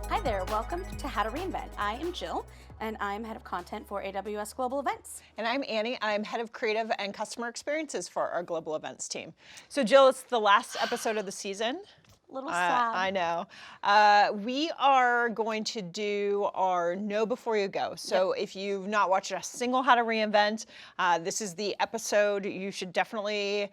Hi there, welcome to How to Reinvent. I am Jill, and I'm head of content for AWS Global Events. And I'm Annie. I'm head of creative and customer experiences for our global events team. So Jill, it's the last episode of the season. Little sad. I know. We are going to do our Know Before You Go. So if you've not watched a single How to Reinvent, this is the episode you should definitely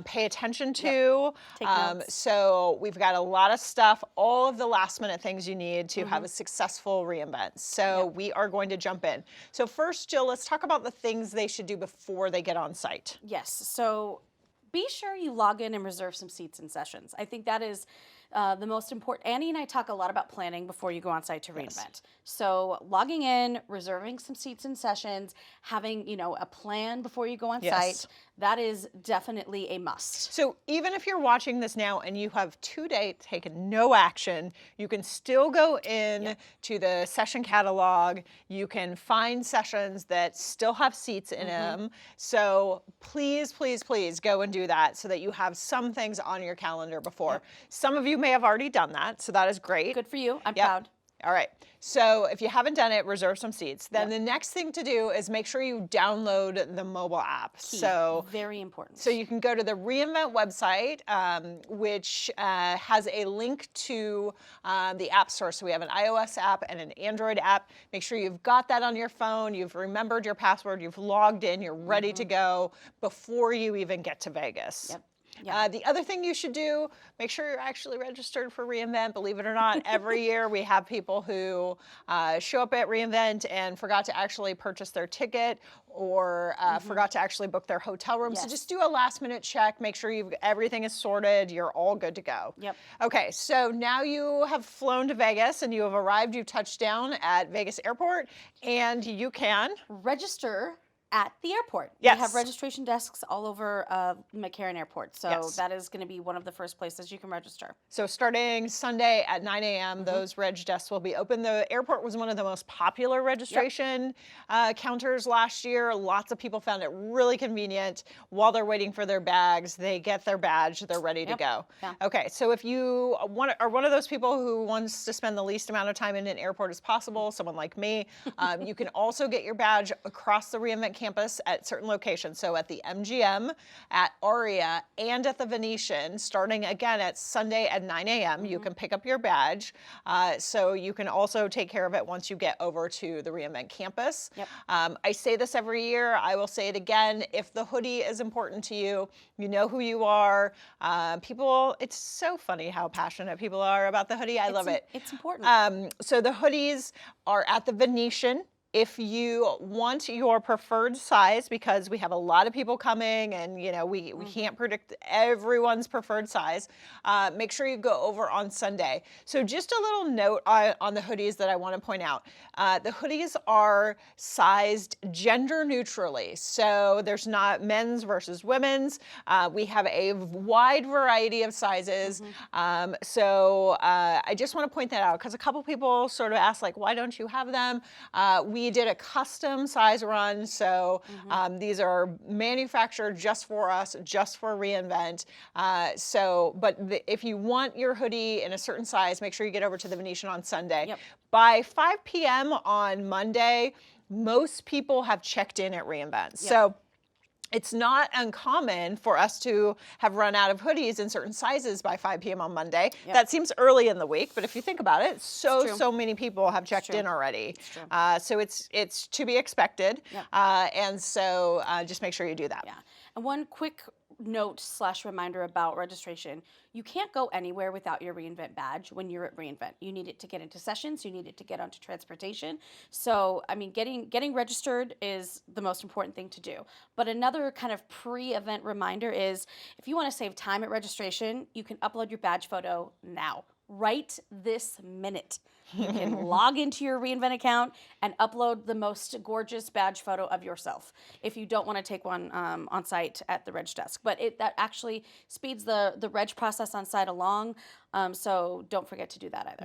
pay attention to. Take notes. So we've got a lot of stuff, all of the last minute things you need to have a successful reinvent. So we are going to jump in. So first, Jill, let's talk about the things they should do before they get on site. Yes, so be sure you log in and reserve some seats and sessions. I think that is the most important. Annie and I talk a lot about planning before you go on site to reinvent. So logging in, reserving some seats and sessions, having a plan before you go on site, that is definitely a must. So even if you're watching this now and you have to date taken no action, you can still go in to the session catalog. You can find sessions that still have seats in them. So please, please, please go and do that so that you have some things on your calendar before. Some of you may have already done that, so that is great. Good for you. I'm proud. All right. So if you haven't done it, reserve some seats. Then the next thing to do is make sure you download the mobile app. Key. So very important. So you can go to the reInvent website, which has a link to the App Store. So we have an iOS app and an Android app. Make sure you've got that on your phone. You've remembered your password. You've logged in. You're ready to go before you even get to Vegas. The other thing you should do, make sure you're actually registered for reInvent. Believe it or not, every year we have people who show up at reInvent and forgot to actually purchase their ticket or forgot to actually book their hotel room. So just do a last minute check, make sure everything is sorted, you're all good to go. Okay, so now you have flown to Vegas and you have arrived, you've touched down at Vegas Airport, and you can register at the airport. Yes. We have registration desks all over McCarran Airport. So that is going to be one of the first places you can register. So starting Sunday at 9 a.m., those reg desks will be open. The airport was one of the most popular registration counters last year. Lots of people found it really convenient. While they're waiting for their bags, they get their badge, they're ready to go. Okay, so if you are one of those people who wants to spend the least amount of time in an airport as possible, someone like me, you can also get your badge across the reInvent campus at certain locations. So at the MGM, at Aria, and at the Venetian, starting again at Sunday at 9 a.m., you can pick up your badge. So you can also take care of it once you get over to the reInvent campus. I say this every year. I will say it again. If the hoodie is important to you, you know who you are. It's so funny how passionate people are about the hoodie. I love it. It's important. So the hoodies are at the Venetian. If you want your preferred size, because we have a lot of people coming and we can't predict everyone's preferred size, make sure you go over on Sunday. So just a little note on the hoodies that I want to point out. The hoodies are sized gender neutrally. So there's not men's versus women's. We have a wide variety of sizes. So I just want to point that out because a couple people sort of asked, like, why don't you have them? We did a custom size run, so these are manufactured just for us, just for reInvent. If you want your hoodie in a certain size, make sure you get over to the Venetian on Sunday. By 5 p.m. on Monday, most people have checked in at reInvent. So it's not uncommon for us to have run out of hoodies in certain sizes by 5 p.m. on Monday. That seems early in the week, but if you think about it, so many people have checked in already. So it's to be expected. And so just make sure you do that. And one quick note / reminder about registration. You can't go anywhere without your reInvent badge when you're at reInvent. You need it to get into sessions. You need it to get onto transportation. So, I mean, getting registered is the most important thing to do. But another kind of pre-event reminder is if you want to save time at registration, you can upload your badge photo now. Right this minute. You can log into your reInvent account and upload the most gorgeous badge photo of yourself if you don't want to take one on site at the reg desk. But that actually speeds the reg process on site along, so don't forget to do that either.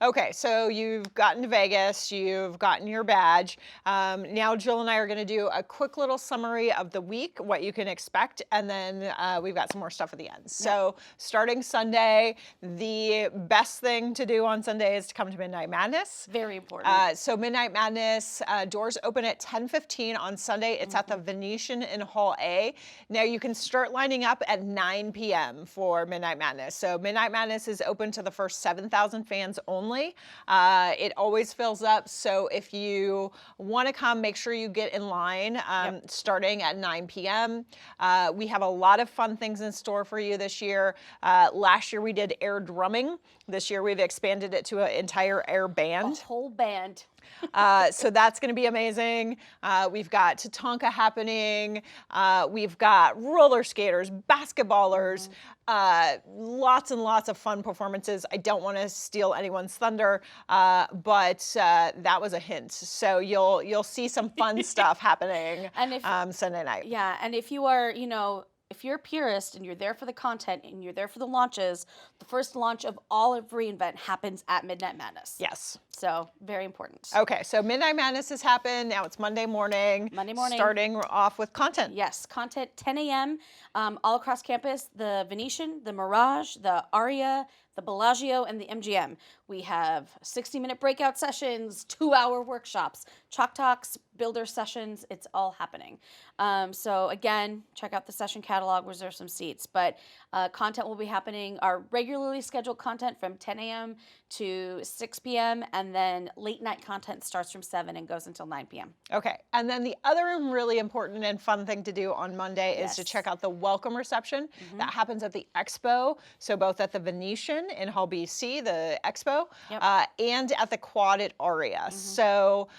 Okay, so you've gotten to Vegas, you've gotten your badge. Now Jill and I are going to do a quick little summary of the week, what you can expect, and then we've got some more stuff at the end. So starting Sunday, the best thing to do on Sunday is to come to Midnight Madness. Very important. So Midnight Madness, doors open at 10:15 on Sunday. It's at the Venetian in Hall A. Now you can start lining up at 9 p.m. for Midnight Madness. So Midnight Madness is open to the first 7,000 fans only. It always fills up. So if you want to come, make sure you get in line starting at 9 p.m. We have a lot of fun things in store for you this year. Last year we did air drumming. This year we've expanded it to an entire air band. A whole band. So that's going to be amazing. We've got Tatanka happening. We've got roller skaters, basketballers, lots and lots of fun performances. I don't want to steal anyone's thunder, but that was a hint. So you'll see some fun stuff happening And if Sunday night. Yeah, and if you are, if you're a purist and you're there for the content and you're there for the launches, the first launch of all of reInvent happens at Midnight Madness. Yes. So very important. Okay, so Midnight Madness has happened. Now it's Monday morning. Monday morning. Starting off with content. Yes, content 10 a.m. All across campus, the Venetian, the Mirage, the Aria, the Bellagio, and the MGM. We have 60-minute breakout sessions, 2-hour workshops, chalk talks, builder sessions. It's all happening. So again, check out the session catalog, reserve some seats. But content will be happening, our regularly scheduled content from 10 a.m. to 6 p.m. And then late night content starts from 7 and goes until 9 p.m. Okay, and then the other really important and fun thing to do on Monday is to Yes. check out the welcome reception. That happens at the Expo, so both at the Venetian in Hall BC, the Expo, and at the Quad at Aria. So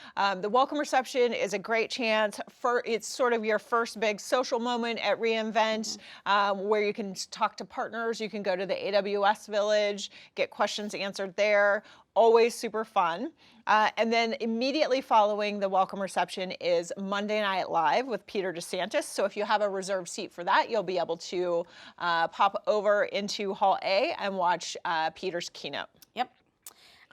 the welcome reception is a great chance for, it's sort of your first big social moment at reInvent, where you can talk to partners, you can go to the AWS Village, get questions answered there. Always super fun. And then immediately following the welcome reception is Monday Night Live with Peter DeSantis. So if you have a reserved seat for that, you'll be able to pop over into Hall A and watch Peter's keynote. Yep.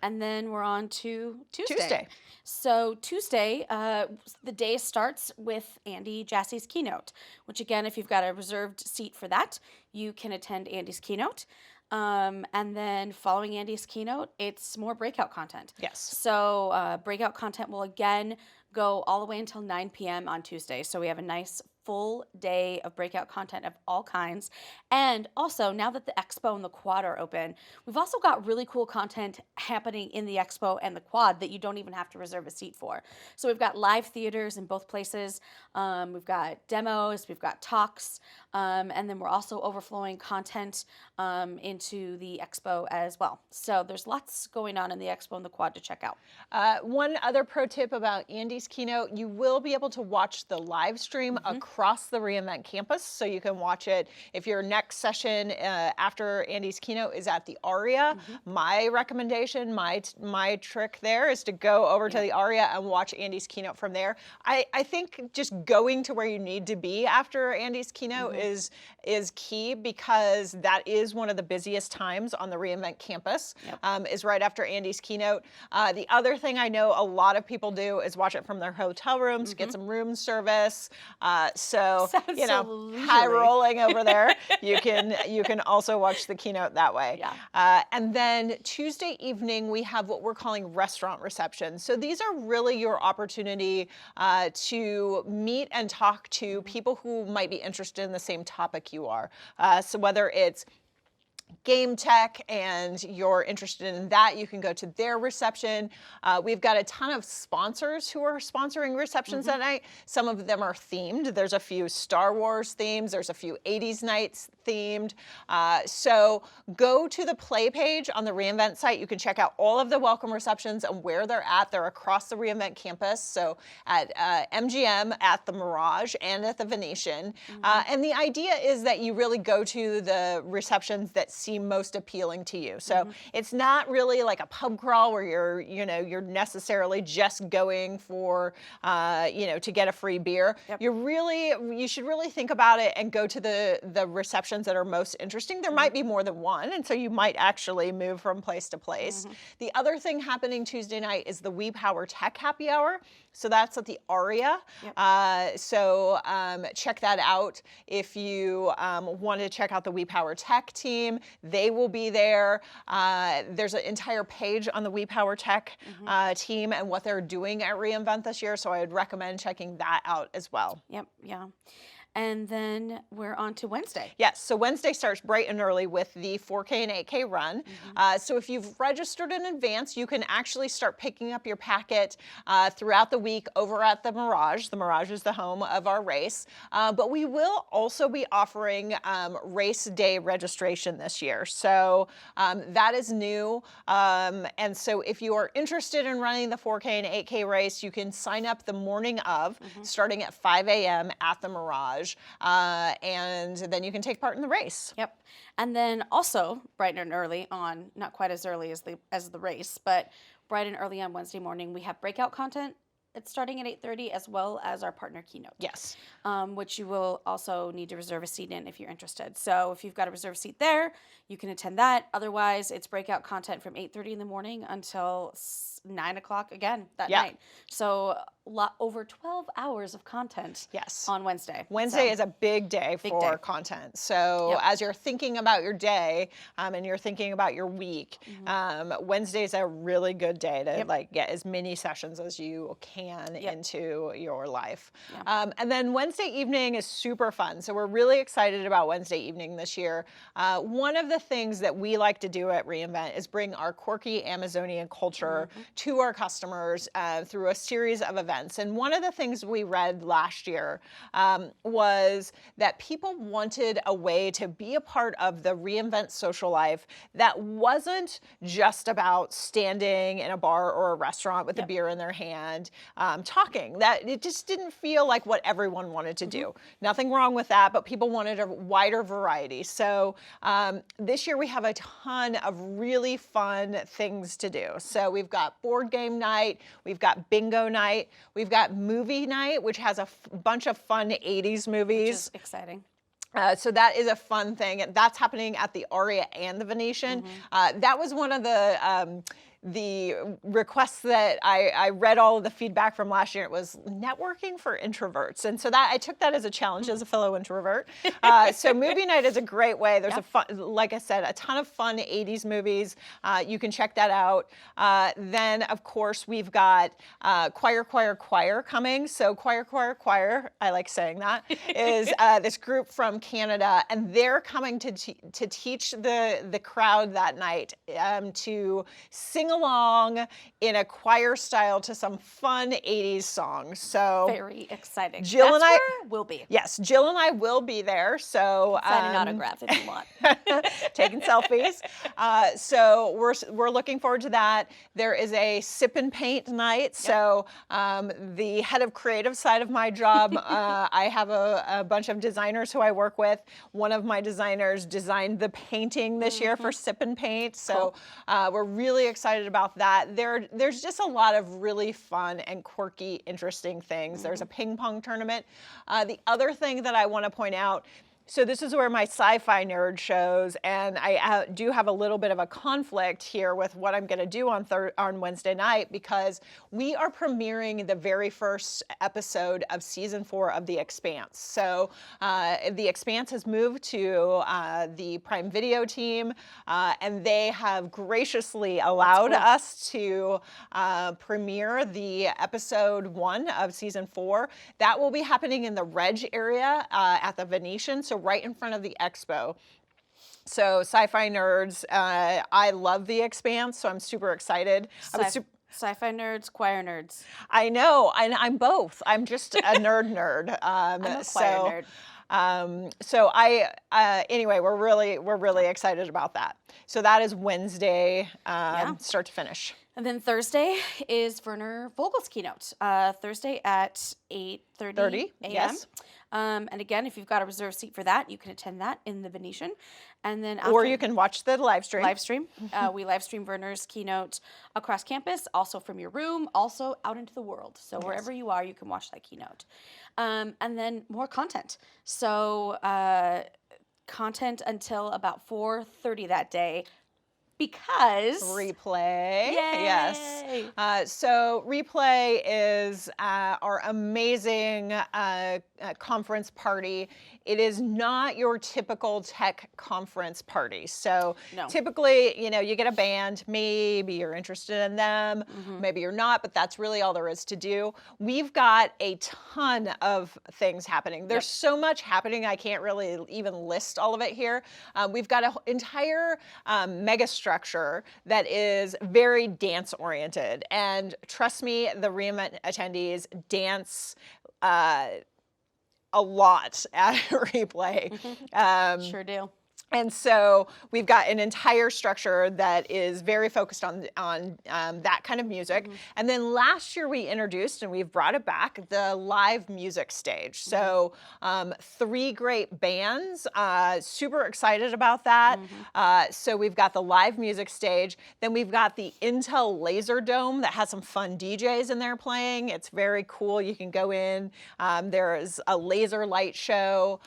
And then we're on to Tuesday. Tuesday. So Tuesday, the day starts with Andy Jassy's keynote, which again, if you've got a reserved seat for that, you can attend Andy's keynote. And then following Andy's keynote, it's more breakout content. Yes. So breakout content will again go all the way until 9 p.m. on Tuesday. So we have a nice full day of breakout content of all kinds. And also, now that the Expo and the Quad are open, we've also got really cool content happening in the Expo and the Quad that you don't even have to reserve a seat for. So we've got live theaters in both places. We've got demos, we've got talks, and then we're also overflowing content into the Expo as well. So there's lots going on in the Expo and the Quad to check out. One other pro tip about Andy's keynote, you will be able to watch the live stream across the reInvent campus. So you can watch it if your next session after Andy's keynote is at the Aria. My recommendation, my trick there is to go over to the Aria and watch Andy's keynote from there. I think just going to where you need to be after Andy's keynote is key, because that is one of the busiest times on the reInvent campus, is right after Andy's keynote. The other thing I know a lot of people do is watch it from their hotel rooms, get some room service. So Sounds you know, so high leisurely. rolling over there. You can also watch the keynote that way. And then Tuesday evening we have what we're calling restaurant receptions. So these are really your opportunity to meet and talk to people who might be interested in the same topic you are. So whether it's game tech and you're interested in that, you can go to their reception. We've got a ton of sponsors who are sponsoring receptions that night. Some of them are themed. There's a few Star Wars themes. There's a few 80s nights themed. So go to the play page on the reInvent site. You can check out all of the welcome receptions and where they're at. They're across the reInvent campus. So at MGM, at the Mirage, and at the Venetian. And the idea is that you really go to the receptions that seem most appealing to you. So it's not really like a pub crawl where you're necessarily just going for, to get a free beer. Yep. You should really think about it and go to the receptions that are most interesting. There might be more than one, and so you might actually move from place to place. The other thing happening Tuesday night is the We Power Tech Happy Hour. So that's at the Aria. Check that out. If you want to check out the We Power Tech team, they will be there. There's an entire page on the We Power Tech team and what they're doing at reInvent this year. So I would recommend checking that out as well. Yep. Yeah. And then we're on to Wednesday. Yes, so Wednesday starts bright and early with the 4K and 8K run. So if you've registered in advance, you can actually start picking up your packet throughout the week over at the Mirage. The Mirage is the home of our race. But we will also be offering race day registration this year. So that is new. And so if you are interested in running the 4K and 8K race, you can sign up the morning of, starting at 5 a.m. at the Mirage. And then you can take part in the race. Yep. And then also bright and early on, not quite as early as the race, but bright and early on Wednesday morning, we have breakout content. It's starting at 8:30, as well as our partner keynote. Yes. Which you will also need to reserve a seat in if you're interested. So if you've got a reserved seat there, you can attend that. Otherwise, it's breakout content from 8:30 in the morning until 9 o'clock again that night. So over 12 hours of content on Wednesday. Wednesday is a big day for content. So as you're thinking about your day and you're thinking about your week, Wednesday is a really good day to get as many sessions as you can into your life. And then Wednesday evening is super fun. So we're really excited about Wednesday evening this year. One of the things that we like to do at reInvent is bring our quirky Amazonian culture to our customers through a series of events. And one of the things we read last year was that people wanted a way to be a part of the reInvent social life that wasn't just about standing in a bar or a restaurant with a beer in their hand talking. That it just didn't feel like what everyone wanted to do. Nothing wrong with that, but people wanted a wider variety. So this year we have a ton of really fun things to do. So we've got board game night, we've got bingo night, we've got movie night, which has a bunch of fun 80s movies. Which is exciting. So that is a fun thing. That's happening at the Aria and the Venetian. That was one of the requests that I read all of the feedback from last year. It was networking for introverts. And so that I took that as a challenge as a fellow introvert. So movie night is a great way. There's like I said, a ton of fun 80s movies. You can check that out. Then of course we've got Choir coming. So Choir, I like saying that, is this group from Canada, and they're coming to teach the crowd that night to sing along in a choir style to some fun 80s songs. So very exciting. Jill and I will be. Yes, Jill and I will be there. So sign an autograph if you want. Taking selfies. So we're looking forward to that. There is a sip and paint night. So the head of creative side of my job, I have a bunch of designers who I work with. One of my designers designed the painting this year for sip and paint. So we're really excited about that. There's just a lot of really fun and quirky, interesting things. There's a ping pong tournament. The other thing that I want to point out, so this is where my sci-fi nerd shows, and I do have a little bit of a conflict here with what I'm going to do on Wednesday night, because we are premiering the very first episode of season 4 of The Expanse. So The Expanse has moved to the Prime Video team, and they have graciously allowed us to premiere the episode 1 of season 4. That will be happening in the Reg area at the Venetian. So right in front of the expo. So sci-fi nerds, I love The Expanse, so I'm super excited. Sci-fi nerds, choir nerds. I know, and I'm both. I'm just a nerd. I'm a choir nerd. So anyway, we're really excited about that. So that is Wednesday, start to finish. And then Thursday is Werner Vogel's keynote. Thursday at 8:30 30, a.m. yes. And again, if you've got a reserved seat for that, you can attend that in the Venetian. And then Or after you can watch the live stream. live stream, we live stream Werner's keynote across campus, also from your room, also out into the world. So wherever you are, you can watch that keynote. And then more content. So content until about 4:30 that day because Replay, yes. yay! So Replay is our amazing conference party. It is not your typical tech conference party. So No. typically, you get a band, maybe you're interested in them, maybe you're not, but that's really all there is to do. We've got a ton of things happening. There's so much happening, I can't really even list all of it here. We've got an entire mega structure that is very dance oriented. And trust me, the reInvent attendees dance a lot at Replay. Sure do. And so we've got an entire structure that is very focused on that kind of music. And then last year we introduced, and we've brought it back, the live music stage. So 3 great bands, super excited about that. So we've got the live music stage. Then we've got the Intel Laser Dome that has some fun DJs in there playing. It's very cool. You can go in. There's a laser light show.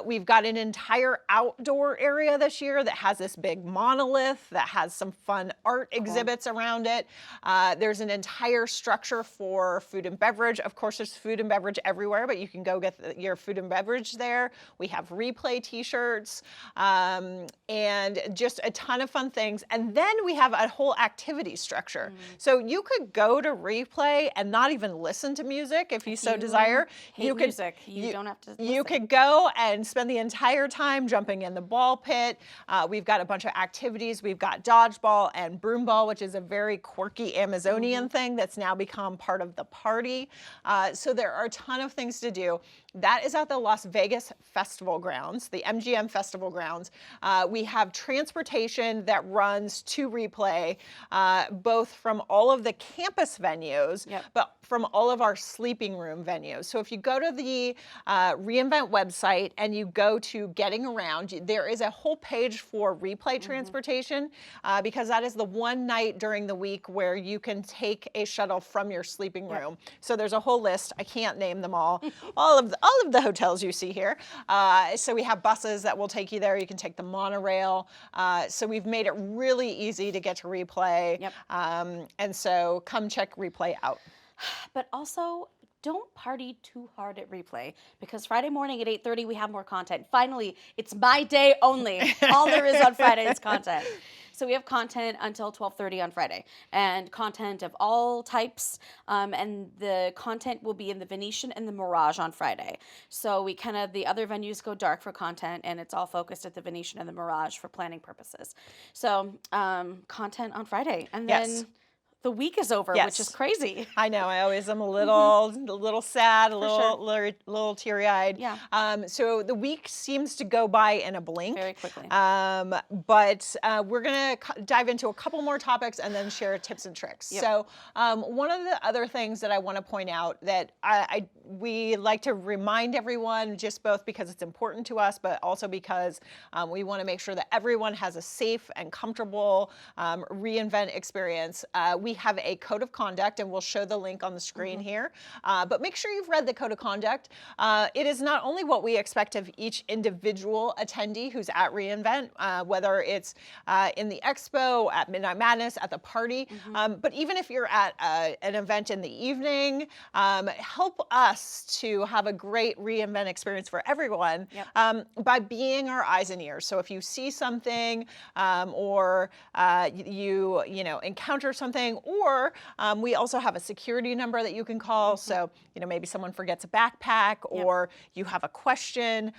We've got an entire outdoor area this year that has this big monolith that has some fun art exhibits around it. There's an entire structure for food and beverage. Of course, there's food and beverage everywhere, but you can go get your food and beverage there. We have Replay t-shirts and just a ton of fun things. And then we have a whole activity structure. So you could go to Replay and not even listen to music if you so desire. You could music. You don't have to listen. You could go and spend the entire time jumping in the ball pit. We've got a bunch of activities. We've got dodgeball and broomball, which is a very quirky Amazonian thing that's now become part of the party. So there are a ton of things to do. That is at the Las Vegas Festival Grounds, the MGM Festival Grounds. We have transportation that runs to Replay, both from all of the campus venues, but from all of our sleeping room venues. So if you go to the reInvent website and you go to Getting Around, there is a whole page for Replay transportation because that is the one night during the week where you can take a shuttle from your sleeping room. So there's a whole list. I can't name them all. all of the hotels you see here. So we have buses that will take you there. You can take the monorail. So we've made it really easy to get to Replay. And so come check Replay out. But also, don't party too hard at Replay because Friday morning at 8:30 we have more content. Finally, it's my day only. All there is on Friday is content. So we have content until 12:30 on Friday, and content of all types. And the content will be in the Venetian and the Mirage on Friday. So we the other venues go dark for content, and it's all focused at the Venetian and the Mirage for planning purposes. So content on Friday, and then the week is over, which is crazy. I know. I always am a little sad, a little teary-eyed. So the week seems to go by in a blink. Very quickly. But we're going to dive into a couple more topics and then share tips and tricks. So one of the other things that I want to point out that we like to remind everyone, just both because it's important to us, but also because we want to make sure that everyone has a safe and comfortable reInvent experience. We have a code of conduct, and we'll show the link on the screen here. But make sure you've read the code of conduct. It is not only what we expect of each individual attendee who's at reInvent, whether it's in the expo, at Midnight Madness, at the party, but even if you're at an event in the evening, help us to have a great reInvent experience for everyone by being our eyes and ears. So if you see something or you encounter something, or we also have a security number that you can call. So maybe someone forgets a backpack or you have a question,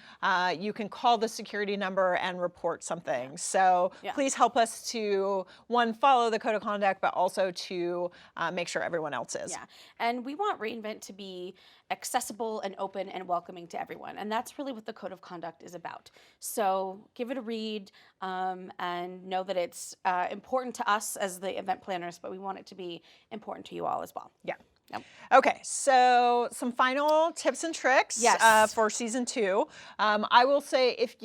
you can call the security number and report something. So please help us to, one, follow the code of conduct, but also to make sure everyone else is. And we want reInvent to be accessible and open and welcoming to everyone. And that's really what the code of conduct is about. So give it a read and know that it's important to us as the event planners, but we want want it to be important to you all as well. Yeah. Yep. Okay, so some final tips and tricks Yes. for season 2. I will say if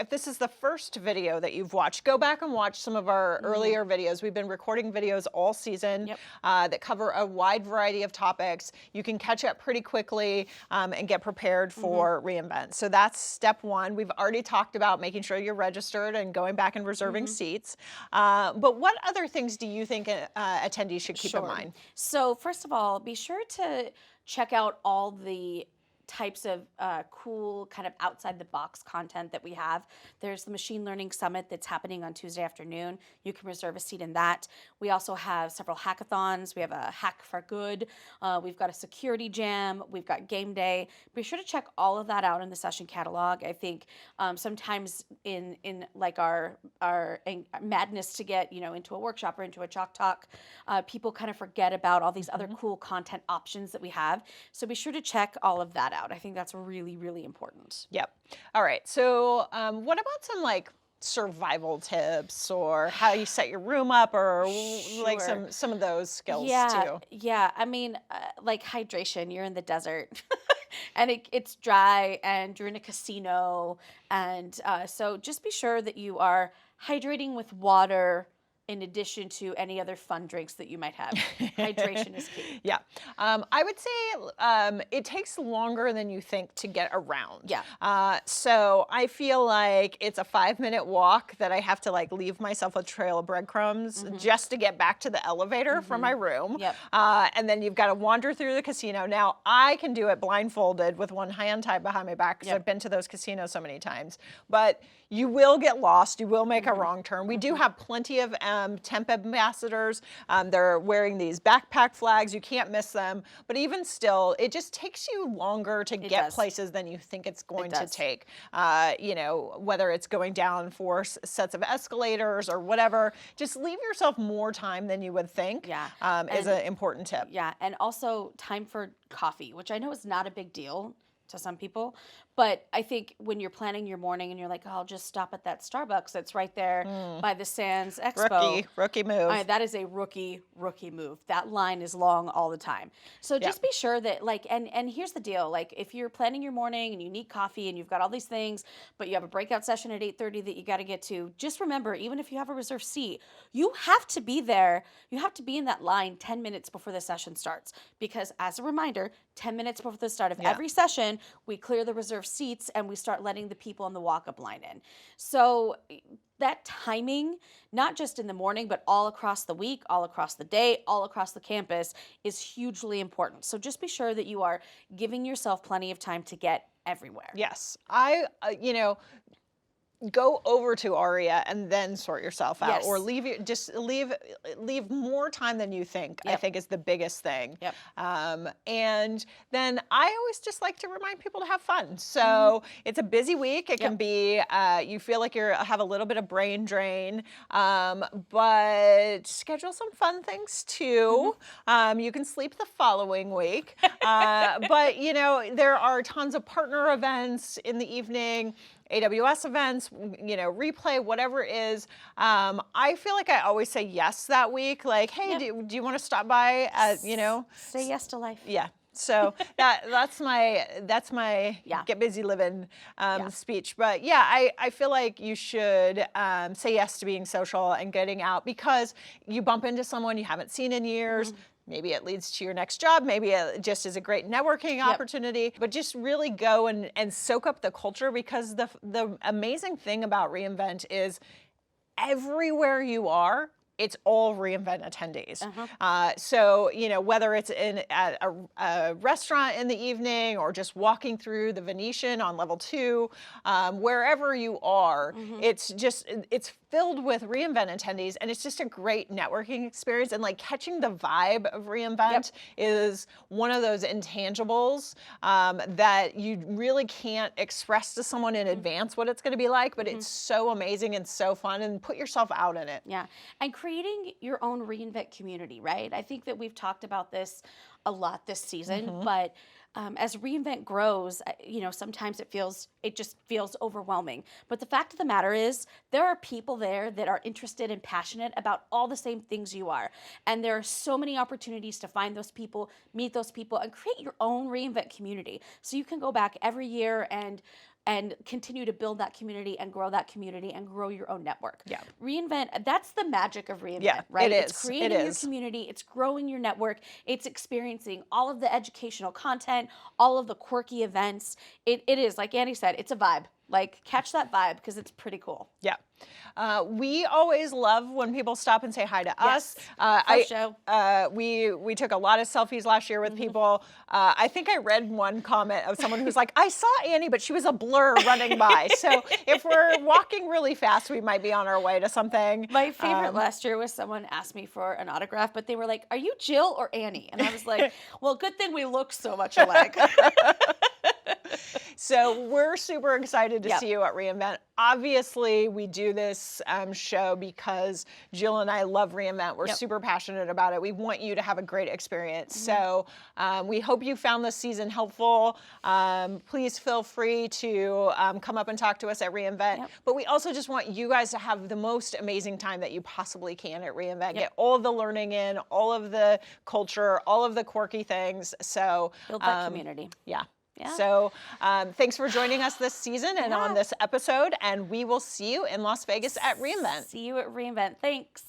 this is the first video that you've watched, go back and watch some of our earlier videos. We've been recording videos all season Yep. that cover a wide variety of topics. You can catch up pretty quickly and get prepared for reInvent. So that's step 1. We've already talked about making sure you're registered and going back and reserving seats. But what other things do you think attendees should keep in mind? So first of all, be sure to check out all the types of cool kind of outside the box content that we have. There's the Machine Learning Summit that's happening on Tuesday afternoon. You can reserve a seat in that. We also have several hackathons. We have a Hack for Good. We've got a security jam. We've got game day. Be sure to check all of that out in the session catalog. I think sometimes in like our madness to get into a workshop or into a chalk talk, people kind of forget about all these other cool content options that we have. So be sure to check all of that out. I think that's really, really important. Yep. All right. So what about some like survival tips or how you set your room up or like Sure. some of those skills Yeah, too? yeah. I mean, like hydration. You're in the desert, and it's dry, and you're in a casino, and so just be sure that you are hydrating with water in addition to any other fun drinks that you might have. Hydration is key. Yeah. I would say it takes longer than you think to get around. Yeah. So I feel like it's a 5-minute walk that I have to like leave myself a trail of breadcrumbs just to get back to the elevator from my room. Yep. And then you've got to wander through the casino. Now I can do it blindfolded with one hand tied behind my back because I've been to those casinos so many times. But you will get lost. You will make a wrong turn. We do have plenty of temp ambassadors. They're wearing these backpack flags. You can't miss them. But even still, it just takes you longer to get does. places than you think it's going to does. take. Whether it's going down 4 sets of escalators or whatever, just leave yourself more time than you would think Yeah. is an important tip. Yeah, and also time for coffee, which I know is not a big deal to some people, but I think when you're planning your morning and you're like, oh, I'll just stop at that Starbucks that's right there by the Sands Expo. Rookie move. That is a rookie move. That line is long all the time. So just be sure that and here's the deal. Like if you're planning your morning and you need coffee and you've got all these things, but you have a breakout session at 8:30 that you got to get to, just remember, even if you have a reserved seat, you have to be there. You have to be in that line 10 minutes before the session starts. Because as a reminder, 10 minutes before the start of every session, we clear the reserved seats and we start letting the people on the walk-up line in. So that timing, not just in the morning, but all across the week, all across the day, all across the campus is hugely important. So just be sure that you are giving yourself plenty of time to get everywhere. Yes. Go over to Aria and then sort yourself out, or leave more time than you think. I think is the biggest thing. Yep. And then I always just like to remind people to have fun. So it's a busy week. It can be you feel like you have a little bit of brain drain, but schedule some fun things too. You can sleep the following week, but there are tons of partner events in the evening. AWS events, replay, whatever it is. I feel like I always say yes that week. Like, hey, do you want to stop by? Say yes to life. Yeah. So that's my get busy living speech. But yeah, I feel like you should say yes to being social and getting out because you bump into someone you haven't seen in years. Maybe it leads to your next job. Maybe it just is a great networking opportunity. But just really go and soak up the culture because the amazing thing about reInvent is everywhere you are, it's all reInvent attendees. So, whether it's at a restaurant in the evening or just walking through the Venetian on level 2, wherever you are, it's filled with reInvent attendees, and it's just a great networking experience. And like catching the vibe of reInvent is one of those intangibles that you really can't express to someone in advance what it's going to be like, but it's so amazing and so fun, and put yourself out in it. Yeah, and creating your own reInvent community, right? I think that we've talked about this a lot this season, but as reInvent grows, sometimes it just feels overwhelming. But the fact of the matter is, there are people there that are interested and passionate about all the same things you are, and there are so many opportunities to find those people, meet those people, and create your own reInvent community. So you can go back every year and continue to build that community and grow your own network. Yeah. reInvent, that's the magic of reInvent, Yeah, right? it It's is. creating It your is. community, it's growing your network, it's experiencing all of the educational content, all of the quirky events. It is, like Annie said, it's a vibe. Like, catch that vibe because it's pretty cool. Yeah. We always love when people stop and say hi to us. Yes. First show. We took a lot of selfies last year with people. I think I read one comment of someone who's like, I saw Annie, but she was a blur running by. So if we're walking really fast, we might be on our way to something. My favorite last year was someone asked me for an autograph, but they were like, are you Jill or Annie? And I was like, well, good thing we look so much alike. So we're super excited to Yep. see you at reInvent. Obviously, we do this show because Jill and I love reInvent. We're Yep. super passionate about it. We want you to have a great experience. So we hope you found this season helpful. Please feel free to come up and talk to us at reInvent. Yep. But we also just want you guys to have the most amazing time that you possibly can at reInvent. Yep. Get all of the learning in, all of the culture, all of the quirky things. So Build that community. yeah. Yeah. So thanks for joining us this season and on Yeah. this episode, and we will see you in Las Vegas at reInvent. See you at reInvent. Thanks.